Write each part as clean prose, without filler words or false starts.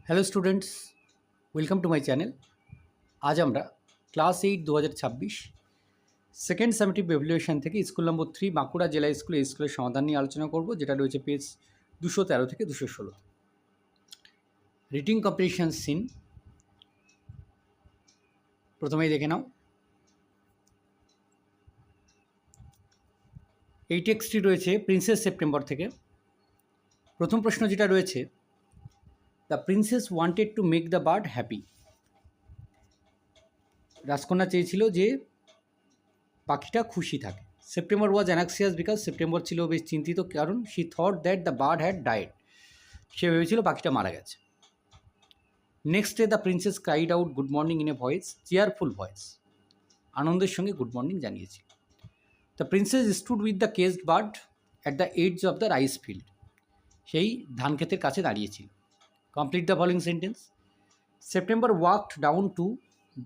Hello students, welcome to my channel. আজ আমরা class 8 2026 second summative evaluation থেকে school number 3 Bankura জেলা স্কুল এই স্কুলের সমাধান নিয়ে আলোচনা করব, যেটা রয়েছে পেজ 213 থেকে 216। রিডিং কম্পিটিশন সিন প্রথমেই দেখে নাও। এই টেক্সটটি রয়েছে প্রিন্সেস সেপ্টেম্বর থেকে। প্রথম প্রশ্ন যেটা রয়েছে, the princess wanted to make the bird happy. রাজকন্যা চেয়েছিল যে পাখিটা খুশি থাকে। September was anxious because September ছিল বেশ চিন্তিত, কারণ she thought that the bird had died. সে ভেবেছিল পাখিটা মারা গেছে। Next day the princess cried out good morning in a voice, cheerful voice. আনন্দের সঙ্গে গুড মর্নিং জানিয়েছিল। The princess stood with the caged bird at the edge of the rice field. সেই ধান ক্ষেতের কাছে দাঁড়িয়েছিল। Complete the following sentence. September walked down to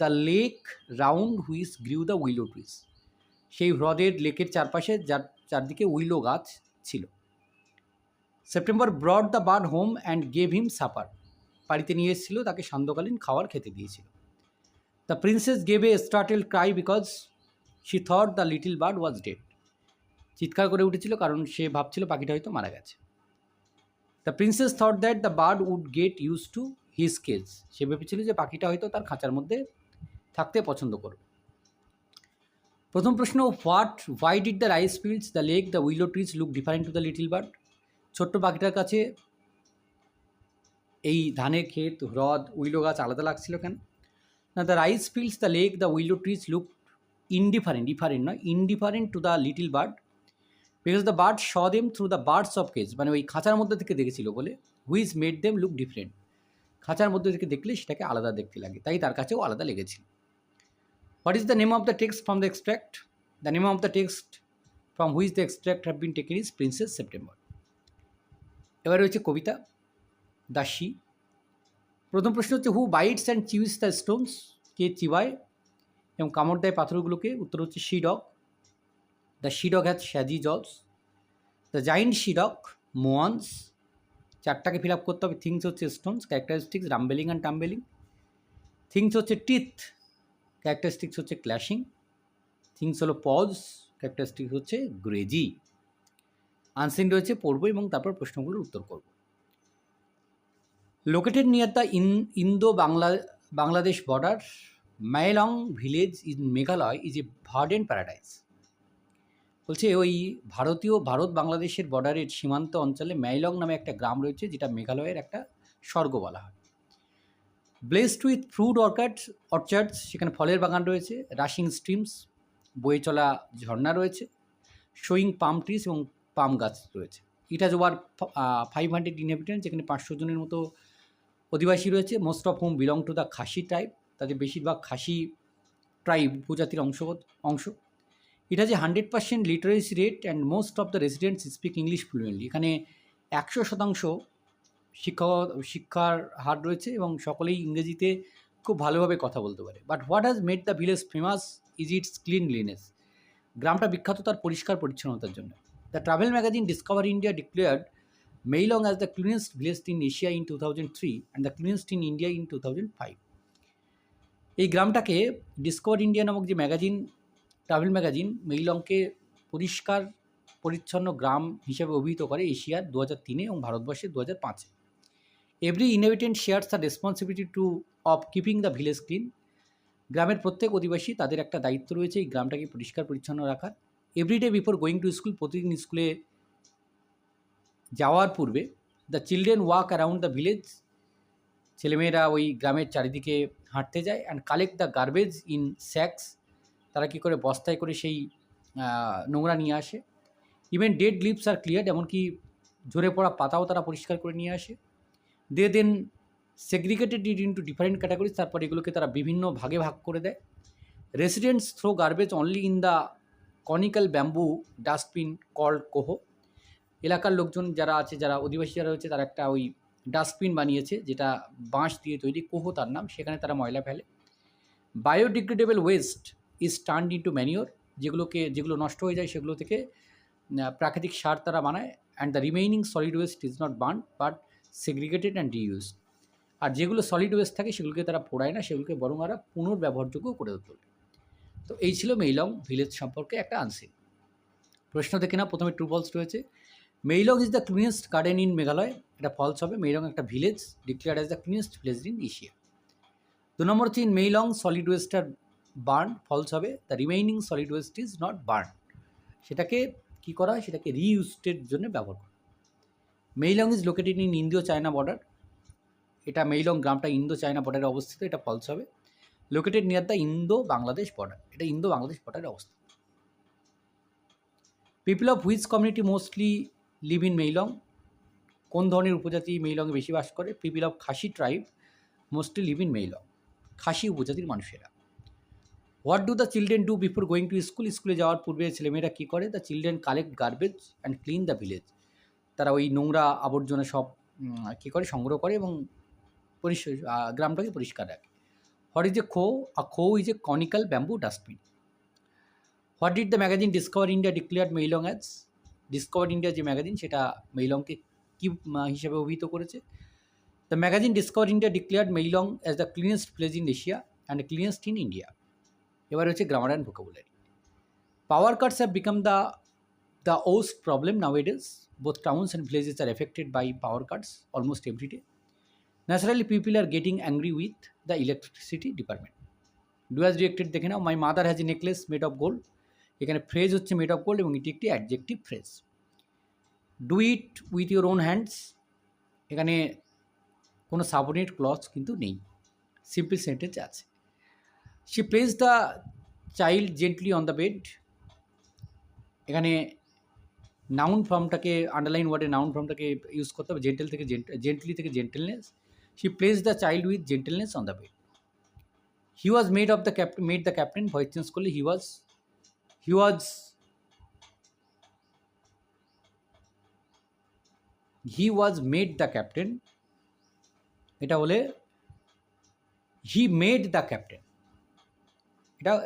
the lake round which grew the willow trees. সেই হ্রদের লেকের চারপাশে যার চারদিকে উইলো গাছ ছিল। September brought the bird home and gave him supper. বাড়িতে নিয়ে এসেছিল, তাকে সান্ধ্যকালীন খাবার খেতে দিয়েছিল। The princess gave a startled cry because she thought the little bird was dead. চিৎকার করে উঠেছিল কারণ সে ভাবছিল পাখিটা হয়তো মারা গেছে। The princess thought that the bird would get used to his cage. সে ভেবেছিল যে পাখিটা হয়তো তার খাঁচার মধ্যে থাকতে পছন্দ করবে। প্রথম প্রশ্ন, why did the rice fields, the lake, the willow trees look different two the little bird. ছোট্ট পাখিটার কাছে এই ধানের ক্ষেত, হ্রদ, উইলো গাছ আলাদা লাগছিল কেন? না, the rice fields, the lake, the willow trees look indifferent to the little bird because the bird saw them through the bars of cage. মানে ওই খাঁচার মধ্যে থেকে দেখেছিল বলে, which made them look different. খাঁচার মধ্যে থেকে দেখলে সেটাকে আলাদা দেখতে লাগে, তাই তার কাছেও আলাদা লেগেছিল। What is the name of the text from the extract? The name of the text from which the extract have been taken is princess September. এবার রয়েছে কবিতা দ্য শি। প্রথম প্রশ্ন হচ্ছে, হু বাইটস অ্যান্ড চিউজ দ্য স্টোনস। কে চিবায় এবং কামড় দেয় পাথরগুলোকে? উত্তর হচ্ছে she dog. The she dog has শ্যাজি jobs. The giant she dog মোয়ান্স। চারটাকে fill up করতে হবে। থিংস হচ্ছে স্টোনস, ক্যারেক্টারিস্টিক্স রাম্বেলিং অ্যান্ড টাম্বেলিং। থিংস হচ্ছে টিথ, ক্যারেক্টারিস্টিক্স হচ্ছে ক্ল্যাশিং। থিংস হলো পজ, ক্যারেক্টারিস্টিক্স হচ্ছে গ্রেজি। আনসিন রয়েছে, পড়বো এবং তারপর প্রশ্নগুলোর উত্তর করব। Located near the Indo Bangladesh border, Mailong village in Meghalaya is a bird and paradise. বলছে ওই ভারত বাংলাদেশের বর্ডারের সীমান্ত অঞ্চলে মাইলং নামে একটা গ্রাম রয়েছে, যেটা মেঘালয়ের একটা স্বর্গ বলা হয়। ব্লেসড উইথ ফ্রুট অর্চার্ডস, সেখানে ফলের বাগান রয়েছে। রাশিং স্ট্রিমস, বয়ে চলা ঝর্ণা রয়েছে। শোয়িং পাম ট্রিজ, এবং পাম গাছ রয়েছে। ইট হ্যাজ ওভার 500 ইনহ্যাবিটেন্ট, যেখানে 500 জনের মতো অধিবাসী রয়েছে। Most of home belong to the Khasi tribe, তাদের বেশিরভাগ খাসি ট্রাইব উপজাতির অংশ। It has a 100% literacy rate and most of the residents speak English fluently. এখানে 100% শিক্ষার হার রয়েছে এবং সকলেই ইংরেজিতে খুব ভালোভাবে কথা বলতে পারে। But what has made the village famous is its cleanliness. গ্রামটা বিখ্যাত তার পরিষ্কার পরিচ্ছন্নতার জন্য। The travel magazine Discover India declared Mawlynnong as the cleanest village in Asia in 2003 and the cleanest in India in 2005। এই গ্রামটাকে ডিসকভার ইন্ডিয়া নামক যে travel magazine মেইলংকে পরিষ্কার পরিচ্ছন্ন গ্রাম হিসেবে অভিহিত করে এশিয়ার 2003 এবং ভারতবর্ষের 2005। Every inhabitant shares the responsibility of keeping the village clean. গ্রামের প্রত্যেক অধিবাসী, তাদের একটা দায়িত্ব রয়েছে এই গ্রামটাকে পরিষ্কার পরিচ্ছন্ন রাখার। Every day before going to school, প্রতিদিন স্কুলে যাওয়ার পূর্বে, the children walk around the village, ছেলেমেয়েরা ওই গ্রামের চারিদিকে হাঁটতে যায়। And collect the garbage in sacks, তারা কী করে বস্তায় করে সেই নোংরা নিয়ে আসে। Even dead leaves are clear, এমনকি ঝরে পড়া পাতাও তারা পরিষ্কার করে নিয়ে আসে। They then segregated it into different categories, তারপর এগুলোকে তারা বিভিন্ন ভাগে ভাগ করে দেয়। Residents throw garbage only in the conical bamboo dustbin called khoh. এলাকার লোকজন যারা আছে, যারা অধিবাসী যারা রয়েছে, তারা একটা ওই ডাস্টবিন বানিয়েছে, যেটা বাঁশ দিয়ে তৈরি, কোহো তার নাম, সেখানে তারা ময়লা ফেলে। Biodegradable West is turned into manure, যেগুলো নষ্ট হয়ে যায় সেগুলো থেকে প্রাকৃতিক সার তারা বানায়। And the remaining solid waste is not burn but segregated and reused. আর যেগুলো সলিড ওয়েস্ট থাকে সেগুলোকে তারা পোড়ায় না, সেগুলোকে বরং তারা পুনর্ব্যবহারযোগ্য করে তোলে। তো এই ছিল মেইলং ভিলেজ সম্পর্কে একটা আনসার। প্রশ্ন দেখে না, প্রথমে ট্রু ফলস রয়েছে। Mawlynnong is the cleanest garden in Meghalaya, এটা ফলস হবে। মেইলং একটা village, declared as the cleanest village in Asia. 2 number হচ্ছে in Mawlynnong solid waste are burn, false হবে। The remaining solid waste is not burn, সেটাকে কী করা হয়, সেটাকে রিইউজের জন্য ব্যবহার করা। Mawlynnong is located in Indo China border, এটা মেইলং গ্রামটা ইন্দো চায়না বর্ডারে অবস্থিত, এটা ফলস হবে। Located near the Indo Bangladesh border, এটা ইন্দো বাংলাদেশ বর্ডারে অবস্থিত। People of which community mostly live in Mawlynnong, কোন ধরনের উপজাতি মেইলংয়ে বেশি বাস করে? People of Khasi tribe mostly live in Mawlynnong, Khasi উপজাতির মানুষেরা। What do the children do before going to school, স্কুলে যাওয়ার পূর্বে ছেলেমেয়েরা কী করে? The children collect garbage and clean the village, তারা ওই নোংরা আবর্জনা সব কী করে, সংগ্রহ করে এবং গ্রামটাকে পরিষ্কার রাখে। What is a khoh? A khoh is a conical bamboo dustbin. What did the magazine Discover India declared Mawlynnong as, Discover India যে ম্যাগাজিন সেটা মেইলংকে কী হিসাবে অভিহিত করেছে? The magazine Discover India declared Mawlynnong as the cleanest village in Asia and cleanest in India. এবার হচ্ছে grammar and vocabulary. Power cuts have become the worst problem nowadays, both towns and villages are affected by power cuts almost every day. Naturally people are getting angry with the electricity department. Do has reacted দেখে নাও। My mother has a necklace made of gold, এখানে phrase হচ্ছে made of gold এবং এটি একটি adjective phrase. Do it with your own hands, এখানে কোনো subordinate clause কিন্তু নেই, সিম্পল সেন্টেন্স আছে। She place the child gently on the bed, এখানে নাউন ফর্মটাকে আন্ডারলাইন ওয়ার্ডে নাউন ফর্মটাকে ইউজ করতে হবে, জেন্টলি থেকে gentleness. She place the child with gentleness on the bed. He was made the captain, voice change করলে he was made the captain, এটা হলে হি মেড দ্য ক্যাপ্টেন,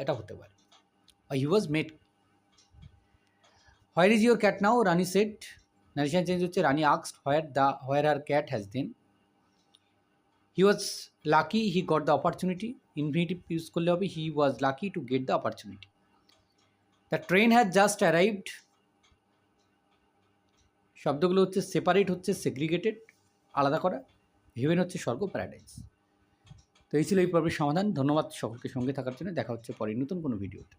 এটা হতে পারে, he was made. Where is your cat now, Rani said, narration change হচ্ছে Rani asked where her cat has then. He was lucky he got the opportunity, infinitive use করলে হবে he was lucky to get the opportunity. The train has just arrived, শব্দগুলো হচ্ছে separate হচ্ছে segregated, আলাদা করা, haven হচ্ছে স্বর্গ, প্যারাডাইস। তো এই ছিল এই পর্বের সমাধান। ধন্যবাদ সকলকে সঙ্গে থাকার জন্য, দেখা হচ্ছে পরে নতুন কোনো ভিডিওতে।